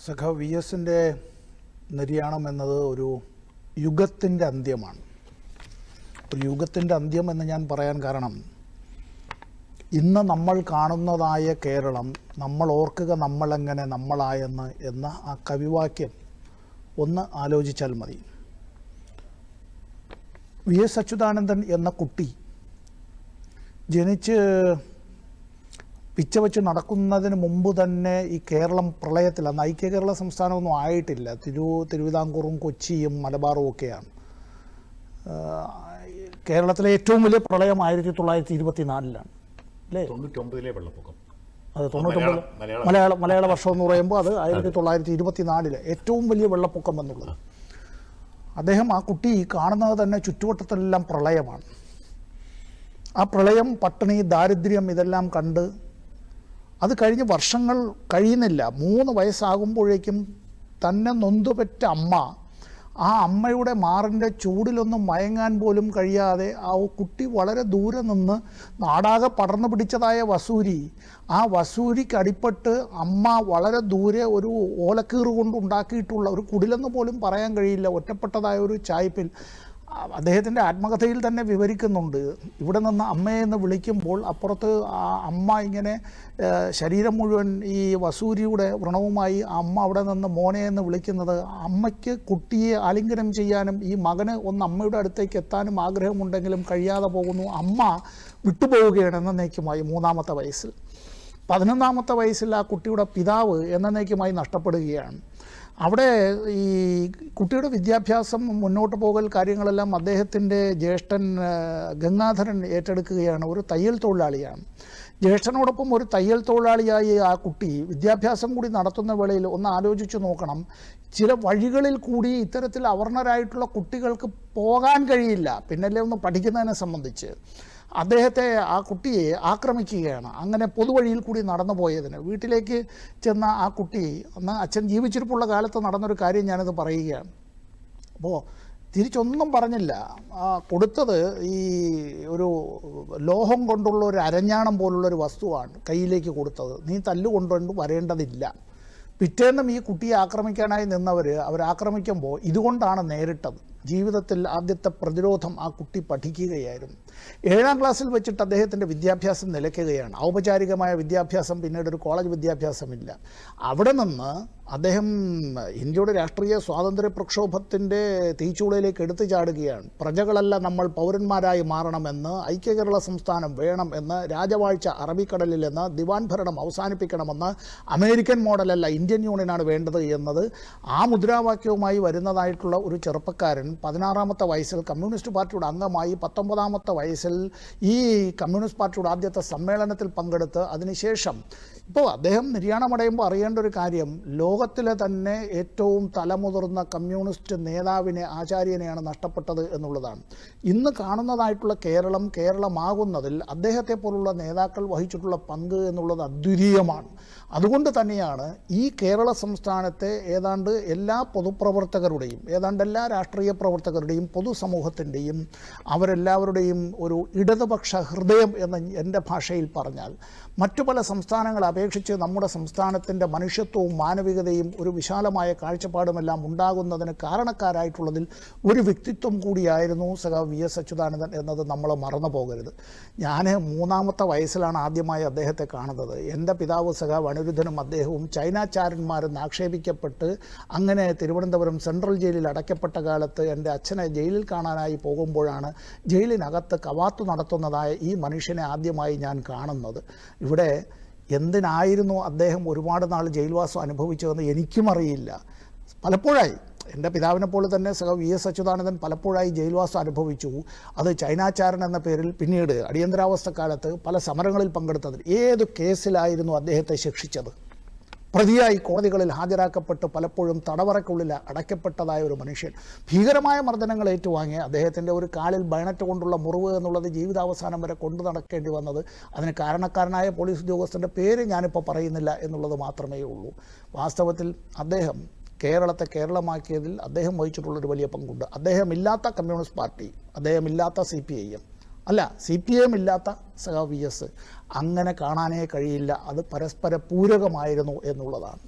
സഖാവ് വി എസിൻ്റെ നിര്യാണം എന്നത് ഒരു യുഗത്തിൻ്റെ അന്ത്യമാണ്. ഒരു യുഗത്തിൻ്റെ അന്ത്യം എന്ന് ഞാൻ പറയാൻ കാരണം, ഇന്ന് നമ്മൾ കാണുന്നതായ കേരളം നമ്മൾ ഓർക്കുക നമ്മളെങ്ങനെ നമ്മളായെന്ന് എന്ന ആ കവിവാക്യം ഒന്ന് ആലോചിച്ചാൽ മതി. വി എസ് അച്യുതാനന്ദൻ എന്ന കുട്ടി ജനിച്ച് പിച്ച വെച്ച് നടക്കുന്നതിന് മുമ്പ് തന്നെ ഈ കേരളം പ്രളയത്തിൽ, അന്ന് ഐക്യ കേരള സംസ്ഥാനമൊന്നും ആയിട്ടില്ല. തിരുവിതാംകൂറും കൊച്ചിയും മലബാറും ഒക്കെയാണ്. കേരളത്തിലെ ഏറ്റവും വലിയ പ്രളയം 1924 അല്ലേ? 99 വെള്ളപ്പൊക്കം. അത് 99 മലയാള വർഷം എന്ന് പറയുമ്പോൾ അത് 1924 ഏറ്റവും വലിയ വെള്ളപ്പൊക്കം എന്നുള്ളത്. അദ്ദേഹം, ആ കുട്ടി കാണുന്നത് തന്നെ ചുറ്റുവട്ടത്തെല്ലാം പ്രളയമാണ്. ആ പ്രളയം, പട്ടിണി, ദാരിദ്ര്യം ഇതെല്ലാം കണ്ട് അത് കഴിഞ്ഞ് വർഷങ്ങൾ കഴിയുന്നില്ല. 3 വയസ്സാകുമ്പോഴേക്കും തന്നെ നൊന്തുപെറ്റ അമ്മ, ആ അമ്മയുടെ മാറിൻ്റെ ചൂടിലൊന്നും മയങ്ങാൻ പോലും കഴിയാതെ ആ കുട്ടി വളരെ ദൂരെ നിന്ന് നാടാകെ പടർന്നു പിടിച്ചതായ വസൂരി, ആ വസൂരിക്ക് അടിപ്പെട്ട് അമ്മ വളരെ ദൂരെ ഒരു ഓലക്കീറ് കൊണ്ട് ഉണ്ടാക്കിയിട്ടുള്ള ഒരു കുടിലെന്ന് പോലും പറയാൻ കഴിയില്ല, ഒറ്റപ്പെട്ടതായ ഒരു ചായ്പിൽ അദ്ദേഹത്തിൻ്റെ ആത്മകഥയിൽ തന്നെ വിവരിക്കുന്നുണ്ട്. ഇവിടെ നിന്ന് അമ്മയെന്ന് വിളിക്കുമ്പോൾ അപ്പുറത്ത് ആ അമ്മ ഇങ്ങനെ ശരീരം മുഴുവൻ ഈ വസൂരിയുടെ വ്രണവുമായി അമ്മ അവിടെ നിന്ന് മോനെ എന്ന് വിളിക്കുന്നത്, അമ്മയ്ക്ക് കുട്ടിയെ ആലിംഗനം ചെയ്യാനും ഈ മകന് ഒന്ന് അമ്മയുടെ അടുത്തേക്ക് എത്താനും ആഗ്രഹമുണ്ടെങ്കിലും കഴിയാതെ പോകുന്നു. അമ്മ വിട്ടുപോവുകയാണ് എന്നേക്കുമായി 3-ാമത്തെ വയസ്സിൽ. 11-ാമത്തെ വയസ്സിൽ ആ കുട്ടിയുടെ പിതാവ് എന്നേക്കുമായി നഷ്ടപ്പെടുകയാണ്. അവിടെ ഈ കുട്ടിയുടെ വിദ്യാഭ്യാസം, മുന്നോട്ട് പോകൽ, കാര്യങ്ങളെല്ലാം അദ്ദേഹത്തിൻ്റെ ജ്യേഷ്ഠൻ ഗംഗാധരൻ ഏറ്റെടുക്കുകയാണ്. ഒരു തയ്യൽ തൊഴിലാളിയാണ്. ജ്യേഷ്ഠനോടൊപ്പം ഒരു തയ്യൽ തൊഴിലാളിയായി ആ കുട്ടി വിദ്യാഭ്യാസം കൂടി നടത്തുന്ന വേളയിൽ ഒന്ന് ആലോചിച്ച് നോക്കണം, ചില വഴികളിൽ കൂടി ഇത്തരത്തിൽ അവർണരായിട്ടുള്ള കുട്ടികൾക്ക് പോകാൻ കഴിയില്ല. പിന്നല്ലേ ഒന്ന് പഠിക്കുന്നതിനെ സംബന്ധിച്ച് അദ്ദേഹത്തെ, ആ കുട്ടിയെ ആക്രമിക്കുകയാണ്. അങ്ങനെ പൊതുവഴിയിൽ കൂടി നടന്നു പോയതിന് വീട്ടിലേക്ക് ചെന്ന ആ കുട്ടി, അന്ന് അച്ഛൻ ജീവിച്ചിരിപ്പുള്ള കാലത്ത് നടന്നൊരു കാര്യം ഞാനത് പറയുകയാണ്. അപ്പോൾ തിരിച്ചൊന്നും പറഞ്ഞില്ല. കൊടുത്തത് ഈ ഒരു ലോഹം കൊണ്ടുള്ള ഒരു അരഞ്ഞാണം പോലുള്ളൊരു വസ്തുവാണ് കയ്യിലേക്ക് കൊടുത്തത്. നീ തല്ലുകൊണ്ടുകൊണ്ട് വരേണ്ടതില്ല. പിറ്റേന്നും ഈ കുട്ടിയെ ആക്രമിക്കാനായി നിന്നവർ അവരാക്രമിക്കുമ്പോൾ ഇതുകൊണ്ടാണ് നേരിട്ടത്. ജീവിതത്തിൽ ആദ്യത്തെ പ്രതിരോധം ആ കുട്ടി പഠിക്കുകയായിരുന്നു. 7-ാം ക്ലാസ്സിൽ വെച്ചിട്ട് അദ്ദേഹത്തിൻ്റെ വിദ്യാഭ്യാസം നിലയ്ക്കുകയാണ്. ഔപചാരികമായ വിദ്യാഭ്യാസം, പിന്നീട് ഒരു കോളേജ് വിദ്യാഭ്യാസമില്ല. അവിടെ നിന്ന് അദ്ദേഹം ഇന്ത്യയുടെ രാഷ്ട്രീയ സ്വാതന്ത്ര്യ പ്രക്ഷോഭത്തിൻ്റെ തീച്ചൂളയിലേക്ക് എടുത്തു ചാടുകയാണ്. പ്രജകളല്ല, നമ്മൾ പൗരന്മാരായി മാറണമെന്ന്, ഐക്യ കേരള സംസ്ഥാനം വേണം എന്ന്, രാജവാഴ്ച അറബിക്കടലിൽ നിന്ന്, ദിവാൻ ഭരണം അവസാനിപ്പിക്കണമെന്ന്, അമേരിക്കൻ മോഡലല്ല ഇന്ത്യൻ യൂണിയനാണ് വേണ്ടത് എന്നത് ആ മുദ്രാവാക്യവുമായി വരുന്നതായിട്ടുള്ള ഒരു ചെറുപ്പക്കാരൻ 16-ാമത്തെ വയസ്സിൽ കമ്മ്യൂണിസ്റ്റ് പാർട്ടിയുടെ അംഗമായി, 19-ാമത്തെ വയസ്സിൽ ഈ കമ്മ്യൂണിസ്റ്റ് പാർട്ടിയുടെ ആദ്യത്തെ സമ്മേളനത്തിൽ പങ്കെടുത്ത് അതിനുശേഷം ഇപ്പോൾ അദ്ദേഹം നിര്യാണമടയുമ്പോൾ അറിയേണ്ട ഒരു കാര്യം, ലോകത്തിലെ തന്നെ ഏറ്റവും തലമുതിർന്ന കമ്മ്യൂണിസ്റ്റ് നേതാവിനെ, ആചാര്യനെയാണ് നഷ്ടപ്പെട്ടത് എന്നുള്ളതാണ്. ഇന്ന് കാണുന്നതായിട്ടുള്ള കേരളമാകുന്നതിൽ അദ്ദേഹത്തെ പോലുള്ള നേതാക്കൾ വഹിച്ചിട്ടുള്ള പങ്ക് എന്നുള്ളത് അദ്വിതീയമാണ്. അതുകൊണ്ട് തന്നെയാണ് ഈ കേരള സംസ്ഥാനത്തെ ഏതാണ്ട് എല്ലാ പൊതുപ്രവർത്തകരുടെയും, ഏതാണ്ട് എല്ലാ രാഷ്ട്രീയ പ്രവർത്തകരുടെയും, പൊതുസമൂഹത്തിൻ്റെയും, അവരെല്ലാവരുടെയും ഒരു ഇടതുപക്ഷ ഹൃദയം എന്ന് എൻ്റെ ഭാഷയിൽ പറഞ്ഞാൽ, മറ്റു പല സംസ്ഥാനങ്ങളെ അപേക്ഷിച്ച് നമ്മുടെ സംസ്ഥാനത്തിൻ്റെ മനുഷ്യത്വവും മാനവികതയും ഒരു വിശാലമായ കാഴ്ചപ്പാടുമെല്ലാം ഉണ്ടാകുന്നതിന് കാരണക്കാരായിട്ടുള്ളതിൽ ഒരു വ്യക്തിത്വം കൂടിയായിരുന്നു സഖാവ് വി എസ് അച്യുതാനന്ദൻ എന്നത് നമ്മൾ മറന്നു പോകരുത്. ഞാൻ 3-ാമത്തെ വയസ്സിലാണ് ആദ്യമായി അദ്ദേഹത്തെ കാണുന്നത്. എൻ്റെ പിതാവ് സഖാവ് അനിരുദ്ധനും അദ്ദേഹവും ചൈനാചാരന്മാരെന്ന് ആക്ഷേപിക്കപ്പെട്ട് അങ്ങനെ തിരുവനന്തപുരം സെൻട്രൽ ജയിലിൽ അടയ്ക്കപ്പെട്ട കാലത്ത് എൻ്റെ അച്ഛനെ ജയിലിൽ കാണാനായി പോകുമ്പോഴാണ് ജയിലിനകത്ത് കവാത്ത് നടത്തുന്നതായ ഈ മനുഷ്യനെ ആദ്യമായി ഞാൻ കാണുന്നത്. ഇവിടെ എന്തിനായിരുന്നു അദ്ദേഹം ഒരുപാട് നാൾ ജയിൽവാസം അനുഭവിച്ചതെന്ന് എനിക്കും അറിയില്ല. പലപ്പോഴായി എൻ്റെ പിതാവിനെ പോലെ തന്നെ സഖാവ് വി എസ് അച്യുതാനന്ദൻ പലപ്പോഴായി ജയിൽവാസം അനുഭവിച്ചു. അത് ചൈനാചാരൻ എന്ന പേരിൽ പിന്നീട് അടിയന്തരാവസ്ഥക്കാലത്ത് പല സമരങ്ങളിൽ പങ്കെടുത്തതിൽ ഏത് കേസിലായിരുന്നു അദ്ദേഹത്തെ ശിക്ഷിച്ചത്? പ്രതിയായി കോടതികളിൽ ഹാജരാക്കപ്പെട്ട് പലപ്പോഴും തടവറയ്ക്കുള്ളിൽ അടയ്ക്കപ്പെട്ടതായ ഒരു മനുഷ്യൻ, ഭീകരമായ മർദ്ദനങ്ങൾ ഏറ്റുവാങ്ങി അദ്ദേഹത്തിൻ്റെ ഒരു കാലിൽ ബയണറ്റ് കൊണ്ടുള്ള മുറിവ് എന്നുള്ളത് ജീവിതാവസാനം വരെ കൊണ്ടു നടക്കേണ്ടി വന്നത്, അതിന് കാരണക്കാരനായ പോലീസ് ഉദ്യോഗസ്ഥൻ്റെ പേര് ഞാനിപ്പോൾ പറയുന്നില്ല എന്നുള്ളത് മാത്രമേ ഉള്ളൂ. വാസ്തവത്തിൽ അദ്ദേഹം കേരളത്തെ കേരളമാക്കിയതിൽ അദ്ദേഹം വഹിച്ചിട്ടുള്ളൊരു വലിയ പങ്കുണ്ട്. അദ്ദേഹമില്ലാത്ത കമ്മ്യൂണിസ്റ്റ് പാർട്ടി, അദ്ദേഹമില്ലാത്ത CPIM, അല്ല CPIM ഇല്ലാത്ത സഖാവ് വി എസ് അങ്ങനെ കാണാനേ കഴിയില്ല. അത് പരസ്പര പൂരകമായിരുന്നു എന്നുള്ളതാണ്.